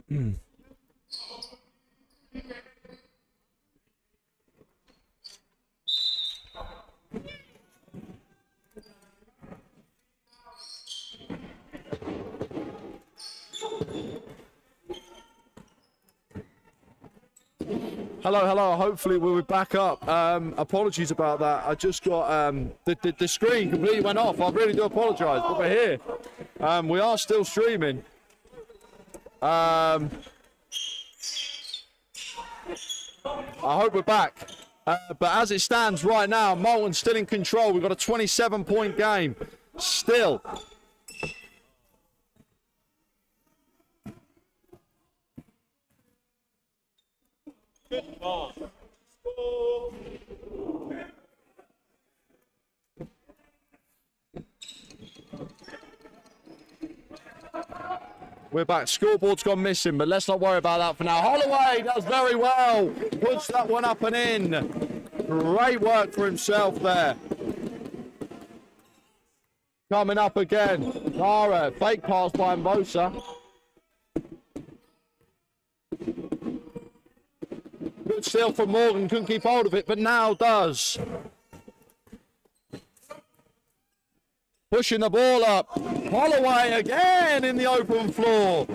Hello, hello. Hopefully we'll be back up. Apologies about that. I just got the screen completely went off. I really do apologise, but we're here. We are still streaming. I hope we're back. But as it stands right now, Moulton still in control. We've got a 27-point game. Still. We're back. Scoreboard's gone missing, but let's not worry about that for now. Holloway does very well. Puts that one up and in. Great work for himself there. Coming up again. Zara, fake pass by Mbosa. Good steal from Morgan. Couldn't keep hold of it, but now does. Pushing the ball up. Holloway again in the open floor.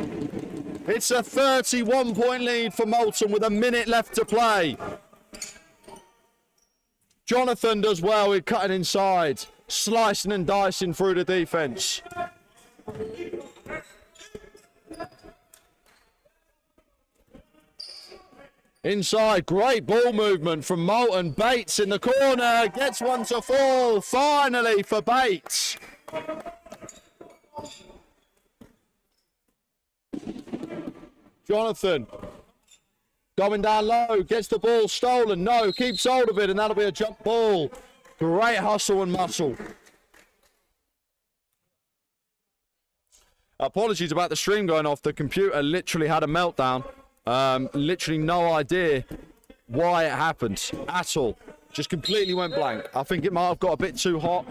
It's a 31-point lead for Moulton with a minute left to play. Jonathan does well with cutting inside, slicing and dicing through the defence. Inside, great ball movement from Moulton. Bates in the corner, gets one to fall, finally for Bates. Jonathan, going down low, gets the ball stolen. No, keeps hold of it, and that'll be a jump ball. Great hustle and muscle. Apologies about the stream going off. The computer literally had a meltdown. Literally no idea why it happened at all. Just completely went blank. I think it might have got a bit too hot.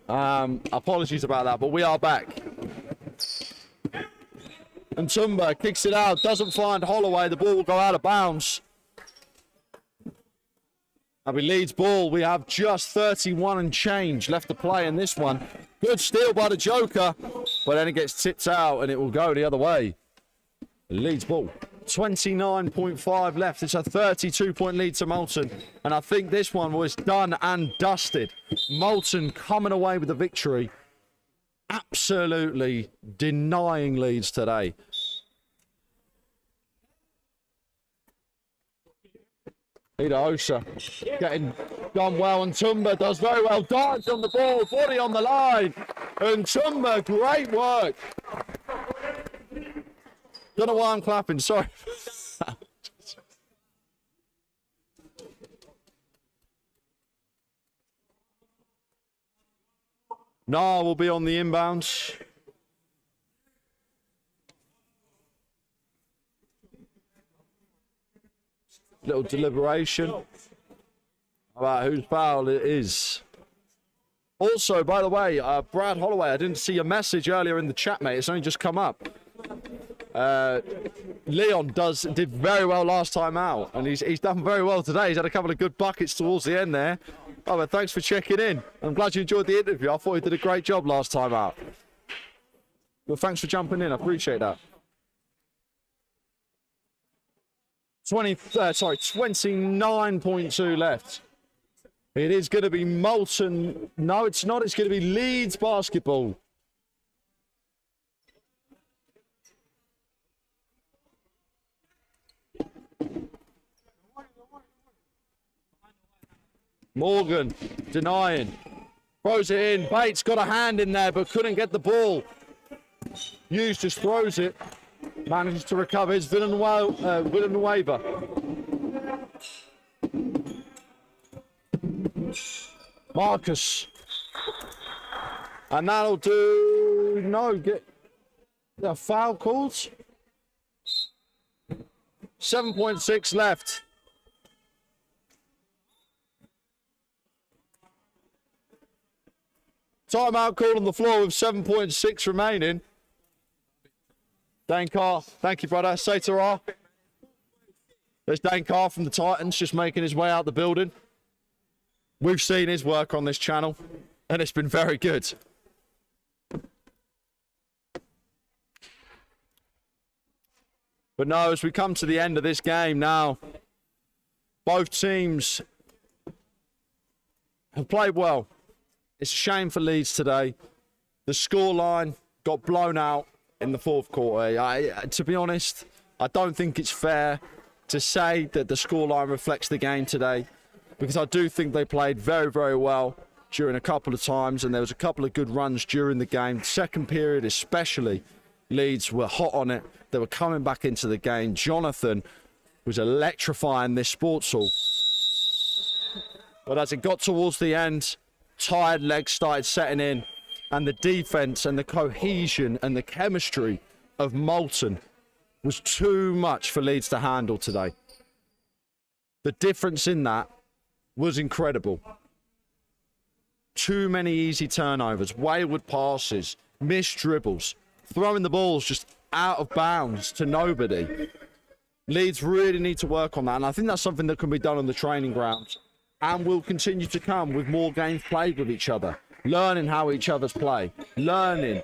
Apologies about that, but we are back. And Tumba kicks it out, doesn't find Holloway. The ball will go out of bounds. That'll be Leeds ball. We have just 31 and change left to play in this one. Good steal by the Joker, but then it gets tipped out and it will go the other way. Leeds ball. 29.5 left. It's a 32-point lead to Moulton. And I think this one was done and dusted. Moulton coming away with the victory. Absolutely denying Leeds today. Osa getting done well, and Tumba does very well. Dives on the ball, body on the line. And Tumba, great work. Don't know why I'm clapping, sorry. Nah, will be on the inbounds. Little deliberation about whose foul it is. Also, by the way, Brad Holloway, I didn't see your message earlier in the chat, mate. It's only just come up. Leon did very well last time out, and he's done very well today. He's had a couple of good buckets towards the end there. Oh, but thanks for checking in. I'm glad you enjoyed the interview. I thought he did a great job last time out. Well, thanks for jumping in. I appreciate that. 29.2 left. It is going to be Moulton. No, it's not. It's going to be Leeds basketball. Morgan denying. Throws it in. Bates got a hand in there but couldn't get the ball. Hughes just throws it. Manages to recover his Villanueva. Marcus. And that'll do... No, get the foul called. 7.6 left. Timeout called on the floor with 7.6 remaining. Dane Carr, thank you, brother. Say to her. There's Dane Carr from the Titans just making his way out the building. We've seen his work on this channel, and it's been very good. But no, as we come to the end of this game now, both teams have played well. It's a shame for Leeds today. The scoreline got blown out in the fourth quarter. To be honest, I don't think it's fair to say that the scoreline reflects the game today, because I do think they played very, very well during a couple of times, and there was a couple of good runs during the game. Second period especially, Leeds were hot on it. They were coming back into the game. Jonathan was electrifying this sports hall. But as it got towards the end, tired legs started setting in, and the defence and the cohesion and the chemistry of Moulton was too much for Leeds to handle today. The difference in that was incredible. Too many easy turnovers, wayward passes, missed dribbles, throwing the balls just out of bounds to nobody. Leeds really need to work on that, and I think that's something that can be done on the training grounds, and will continue to come with more games played with each other, learning how each other's play, learning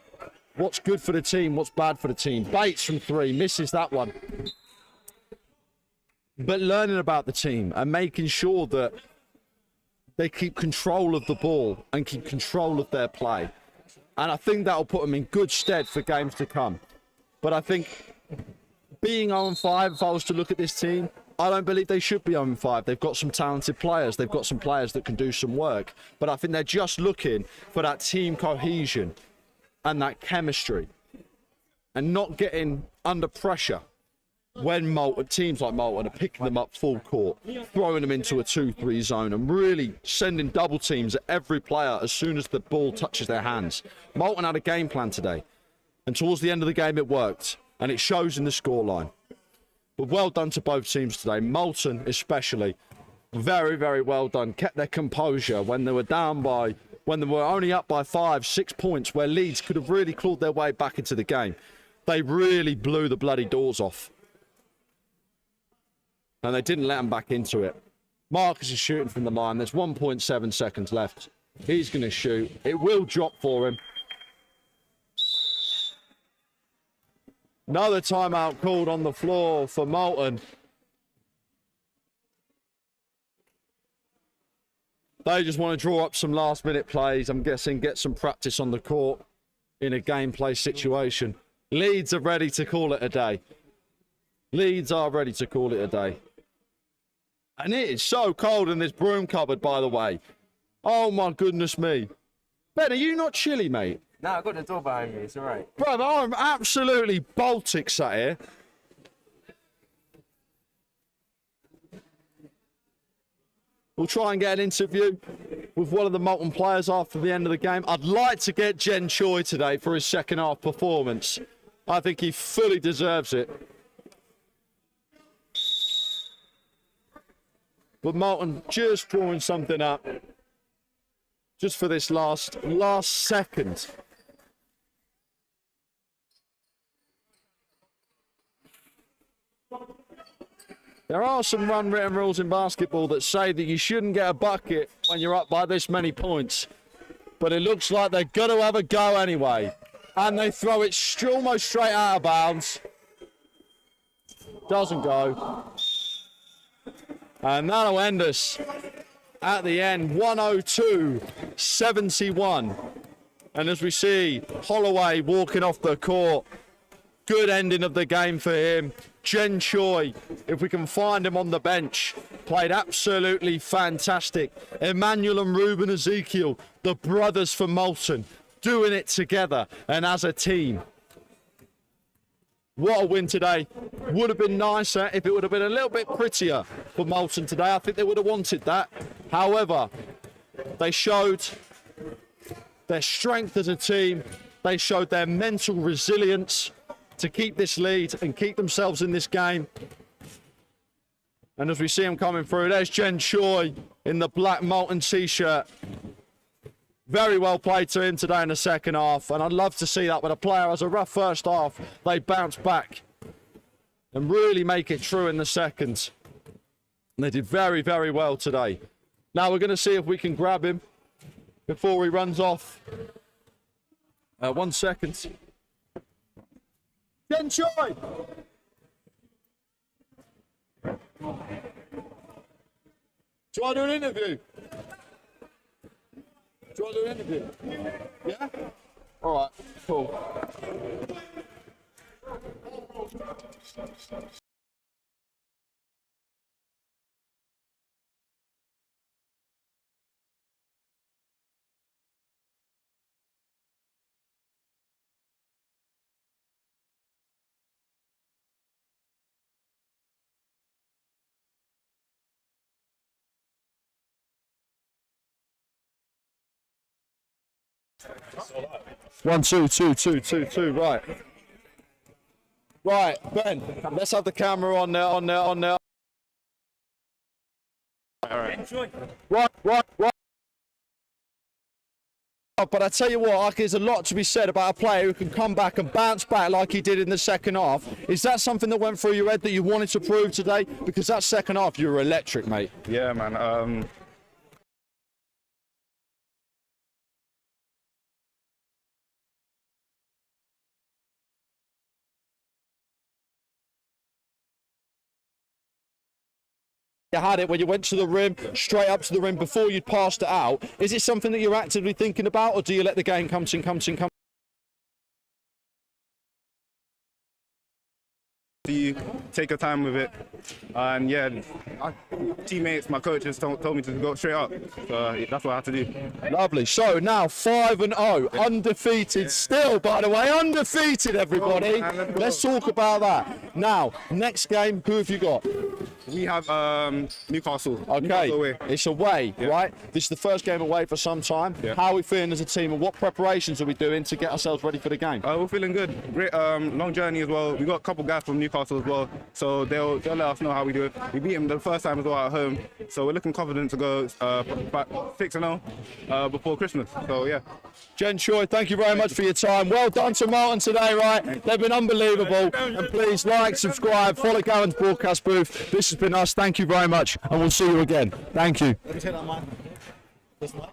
what's good for the team, what's bad for the team. Bates from 3, misses that one. But learning about the team and making sure that they keep control of the ball and keep control of their play. And I think that'll put them in good stead for games to come. But I think being 0-5, if I was to look at this team, I don't believe they should be 0-5. They've got some talented players. They've got some players that can do some work. But I think they're just looking for that team cohesion and that chemistry, and not getting under pressure when teams like Moulton are picking them up full court, throwing them into a 2-3 zone, and really sending double teams at every player as soon as the ball touches their hands. Moulton had a game plan today, and towards the end of the game it worked, and it shows in the scoreline. But well done to both teams today. Moulton especially, very, very well done. Kept their composure when they were down by, when they were only up by 5-6 points, where Leeds could have really clawed their way back into the game. They really blew the bloody doors off, and they didn't let them back into it. Marcus is shooting from the line. There's 1.7 seconds left. He's going to shoot. It will drop for him. Another timeout called on the floor for Moulton. They just want to draw up some last-minute plays, I'm guessing, get some practice on the court in a gameplay situation. Leeds are ready to call it a day. Leeds are ready to call it a day. And it is so cold in this broom cupboard, by the way. Oh, my goodness me. Ben, are you not chilly, mate? No, I've got the door behind me. It's all right. Brother, I'm absolutely Baltic sat here. We'll try and get an interview with one of the Moulton players after the end of the game. I'd like to get Jen Choi today for his second half performance. I think he fully deserves it. But Moulton just drawing something up just for this last second. There are some unwritten rules in basketball that say that you shouldn't get a bucket when you're up by this many points. But it looks like they're going to have a go anyway. And they throw it almost straight out of bounds. Doesn't go. And that'll end us at the end, 102-71. And as we see Holloway walking off the court, good ending of the game for him. Jen Choi, if we can find him on the bench, played absolutely fantastic. Emmanuel and Ruben Ezekiel, the brothers from Moulton, doing it together and as a team. What a win today. Would have been nicer if it would have been a little bit prettier for Moulton today. I think they would have wanted that. However, they showed their strength as a team. They showed their mental resilience to keep this lead and keep themselves in this game. And as we see them coming through, there's Jen Choi in the black Moulton t-shirt. Very well played to him today in the second half, and I'd love to see that when a player has a rough first half, they bounce back and really make it true in the second. And they did very, very well today. Now we're going to see if we can grab him before he runs off. 1 second. Jen Choi! Do you want to do an interview? Do you want to do an interview? Yeah? All right, cool. One, two, right. Right, Ben, let's have the camera on there. Right. But I tell you what, there's a lot to be said about a player who can come back and bounce back like he did in the second half. Is that something that went through your head that you wanted to prove today? Because that second half, you were electric, mate. Yeah, man. You had it when you went to the rim, straight up to the rim before you'd passed it out. Is it something that you're actively thinking about, or do you let the game come to? You take your time with it, and yeah, my teammates, my coaches told me to go straight up, so that's what I had to do. Lovely. So now 5-0, undefeated still, by the way, undefeated, everybody. Let's talk about that. Now, next game, who have you got? We have Newcastle. Okay, Newcastle away. It's away, right? This is the first game away for some time. Yeah. How are we feeling as a team, and what preparations are we doing to get ourselves ready for the game? We're feeling good. Great long journey as well. We got a couple guys from Newcastle as well, so they'll let us know how we do it. We beat them the first time as well at home, so we're looking confident to go back 6-0 before Christmas. So yeah. Jen Choi, thank you very much for your time. Well done to Moulton today, right? They've been unbelievable. And please like, subscribe, follow Gammons broadcast booth. This has been us. Thank you very much, and we'll see you again. Thank you. Let me take that mic. This mic.